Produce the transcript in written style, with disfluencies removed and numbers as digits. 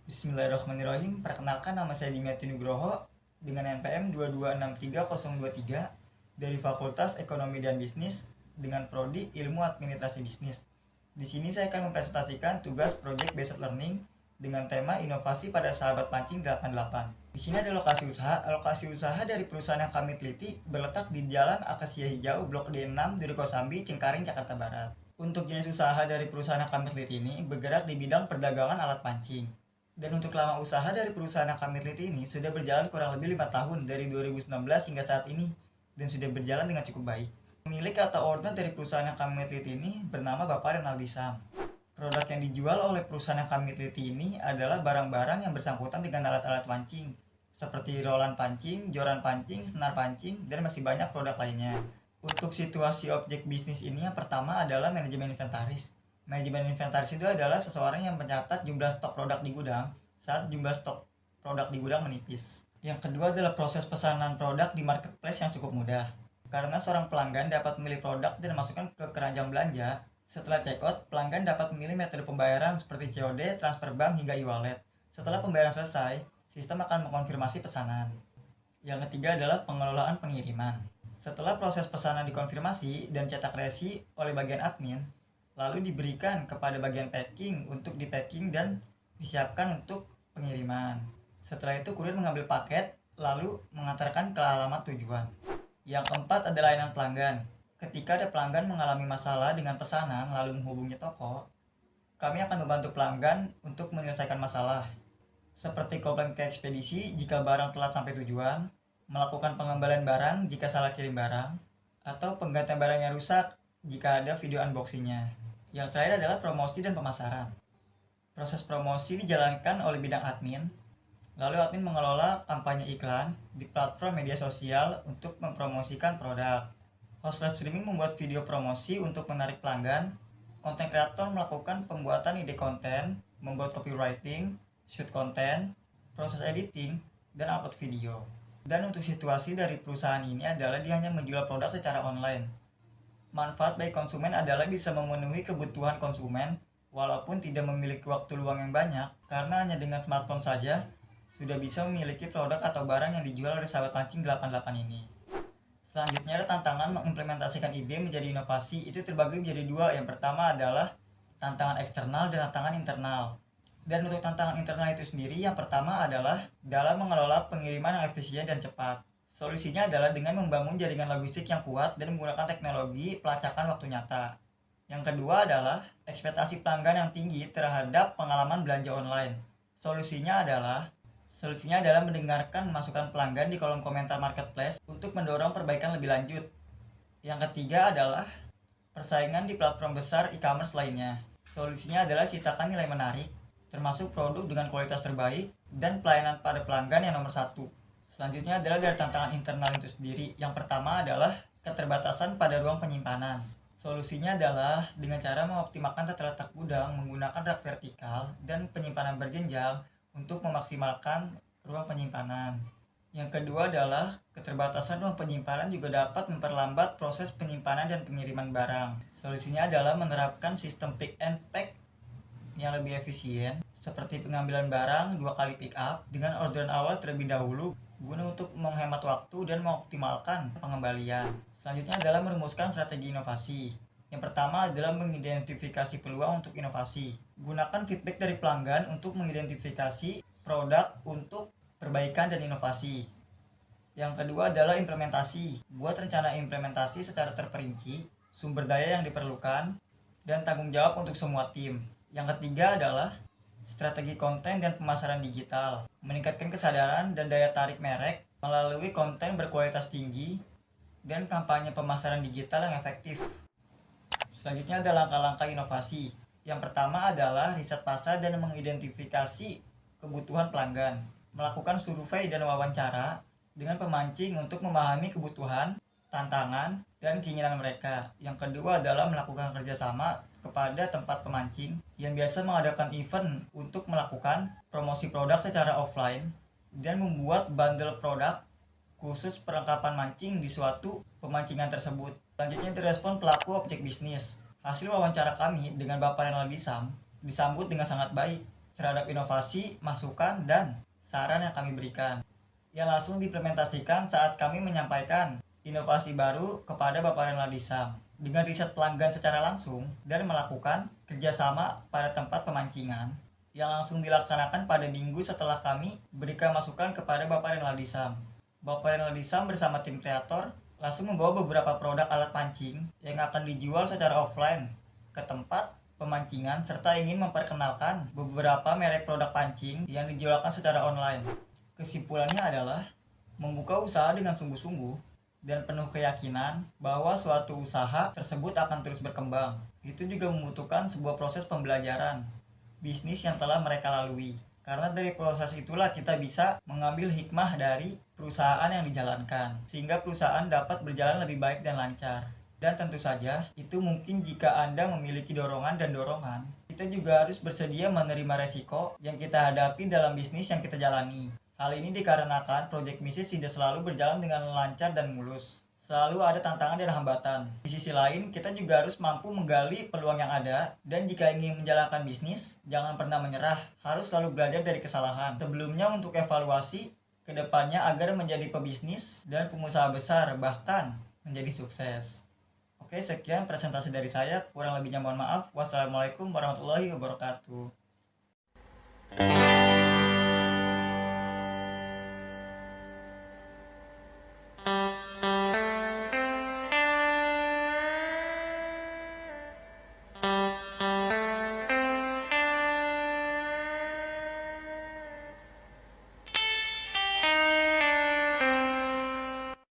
Bismillahirrahmanirrahim. Perkenalkan, nama saya Dimyati Nugroho dengan NPM 2263023 dari Fakultas Ekonomi dan Bisnis dengan prodi Ilmu Administrasi Bisnis. Di sini saya akan mempresentasikan tugas Project Based Learning dengan tema inovasi pada sahabat pancing 88. Di sini ada lokasi usaha. Lokasi usaha dari perusahaan yang kami teliti berletak di Jalan Akasia Hijau, Blok D6, Durekosambi, Cengkaring, Jakarta Barat. Untuk jenis usaha dari perusahaan yang kami teliti ini bergerak di bidang perdagangan alat pancing. Dan untuk lama usaha dari perusahaan yang kami teliti ini sudah berjalan kurang lebih 5 tahun dari 2019 hingga saat ini dan sudah berjalan dengan cukup baik. Pemilik atau owner dari perusahaan yang kami teliti ini bernama Bapak Renaldi Sam. Produk yang dijual oleh perusahaan yang kami teliti ini adalah barang-barang yang bersangkutan dengan alat-alat pancing seperti rolan pancing, joran pancing, senar pancing, dan masih banyak produk lainnya. Untuk situasi objek bisnis ini yang pertama adalah manajemen inventaris. Manajemen inventaris itu adalah seseorang yang mencatat jumlah stok produk di gudang saat jumlah stok produk di gudang menipis. Yang kedua adalah proses pesanan produk di marketplace yang cukup mudah. Karena seorang pelanggan dapat memilih produk dan masukkan ke keranjang belanja. Setelah checkout, pelanggan dapat memilih metode pembayaran seperti COD, transfer bank, hingga e-wallet. Setelah pembayaran selesai, sistem akan mengkonfirmasi pesanan. Yang ketiga adalah pengelolaan pengiriman. Setelah proses pesanan dikonfirmasi dan cetak resi oleh bagian admin, lalu diberikan kepada bagian packing untuk di-packing dan disiapkan untuk pengiriman. Setelah itu kurir mengambil paket lalu mengantarkan ke alamat tujuan. Yang keempat adalah layanan pelanggan. Ketika ada pelanggan mengalami masalah dengan pesanan lalu menghubungi toko, kami akan membantu pelanggan untuk menyelesaikan masalah. Seperti komplain ke ekspedisi jika barang telat sampai tujuan, melakukan pengembalian barang jika salah kirim barang, atau penggantian barang yang rusak jika ada video unboxingnya. Yang terakhir adalah promosi dan pemasaran. Proses promosi dijalankan oleh bidang admin, lalu admin mengelola kampanye iklan di platform media sosial untuk mempromosikan produk. Host live streaming membuat video promosi untuk menarik pelanggan. Konten kreator melakukan pembuatan ide konten, membuat copywriting, shoot konten, proses editing, dan upload video. Dan untuk situasi dari perusahaan ini adalah dia hanya menjual produk secara online. Manfaat bagi konsumen adalah bisa memenuhi kebutuhan konsumen walaupun tidak memiliki waktu luang yang banyak, karena hanya dengan smartphone saja sudah bisa memiliki produk atau barang yang dijual oleh sahabat pancing 88 ini. Selanjutnya ada tantangan mengimplementasikan ide menjadi inovasi. Itu terbagi menjadi dua. Yang pertama adalah tantangan eksternal dan tantangan internal. Dan untuk tantangan internal itu sendiri, yang pertama adalah dalam mengelola pengiriman yang efisien dan cepat. Solusinya adalah dengan membangun jaringan logistik yang kuat dan menggunakan teknologi pelacakan waktu nyata. Yang kedua adalah ekspektasi pelanggan yang tinggi terhadap pengalaman belanja online. Solusinya adalah mendengarkan masukan pelanggan di kolom komentar marketplace untuk mendorong perbaikan lebih lanjut. Yang ketiga adalah persaingan di platform besar e-commerce lainnya. Solusinya adalah ciptakan nilai menarik, termasuk produk dengan kualitas terbaik dan pelayanan pada pelanggan yang nomor satu. Selanjutnya adalah dari tantangan internal itu sendiri. Yang pertama adalah keterbatasan pada ruang penyimpanan. Solusinya adalah dengan cara mengoptimalkan tata letak gudang menggunakan rak vertikal dan penyimpanan berjenjang untuk memaksimalkan ruang penyimpanan. Yang kedua adalah keterbatasan ruang penyimpanan juga dapat memperlambat proses penyimpanan dan pengiriman barang. Solusinya adalah menerapkan sistem pick and pack yang lebih efisien, seperti pengambilan barang 2 kali pick up dengan orderan awal terlebih dahulu guna untuk menghemat waktu dan mengoptimalkan pengembalian. Selanjutnya adalah merumuskan strategi inovasi. Yang pertama adalah mengidentifikasi peluang untuk inovasi. Gunakan feedback dari pelanggan untuk mengidentifikasi produk untuk perbaikan dan inovasi. Yang kedua adalah implementasi. Buat rencana implementasi secara terperinci, sumber daya yang diperlukan, dan tanggung jawab untuk semua tim. Yang ketiga adalah strategi konten dan pemasaran digital. Meningkatkan kesadaran dan daya tarik merek melalui konten berkualitas tinggi dan kampanye pemasaran digital yang efektif. Selanjutnya ada langkah-langkah inovasi. Yang pertama adalah riset pasar dan mengidentifikasi kebutuhan pelanggan. Melakukan survei dan wawancara dengan pemancing untuk memahami kebutuhan, tantangan, dan keinginan mereka. Yang kedua adalah melakukan kerjasama kepada tempat pemancing yang biasa mengadakan event untuk melakukan promosi produk secara offline dan membuat bundle produk khusus perlengkapan mancing di suatu pemancingan tersebut. Selanjutnya direspon pelaku objek bisnis. Hasil wawancara kami dengan Bapak Renaldi Sam disambut dengan sangat baik. terhadap inovasi, masukan, dan saran yang kami berikan, yang langsung diimplementasikan saat kami menyampaikan inovasi baru kepada Bapak Renaldisam dengan riset pelanggan secara langsung dan melakukan kerjasama pada tempat pemancingan yang langsung dilaksanakan pada minggu setelah kami berikan masukan kepada Bapak Renaldisam. Bapak Renaldisam bersama tim kreator langsung membawa beberapa produk alat pancing yang akan dijual secara offline ke tempat pemancingan serta ingin memperkenalkan beberapa merek produk pancing yang dijualkan secara online. Kesimpulannya adalah membuka usaha dengan sungguh-sungguh dan penuh keyakinan bahwa suatu usaha tersebut akan terus berkembang. Itu juga membutuhkan sebuah proses pembelajaran bisnis yang telah mereka lalui. Karena dari proses itulah kita bisa mengambil hikmah dari perusahaan yang dijalankan, sehingga perusahaan dapat berjalan lebih baik dan lancar. Dan tentu saja, itu mungkin jika Anda memiliki dorongan dan dorongan, kita juga harus bersedia menerima resiko yang kita hadapi dalam bisnis yang kita jalani. Hal ini dikarenakan proyek bisnis tidak selalu berjalan dengan lancar dan mulus. Selalu ada tantangan dan hambatan. Di sisi lain, kita juga harus mampu menggali peluang yang ada, dan jika ingin menjalankan bisnis, jangan pernah menyerah. Harus selalu belajar dari kesalahan. Sebelumnya untuk evaluasi ke depannya agar menjadi pebisnis dan pengusaha besar, bahkan menjadi sukses. Oke, sekian presentasi dari saya. Kurang lebihnya mohon maaf. Wassalamualaikum warahmatullahi wabarakatuh.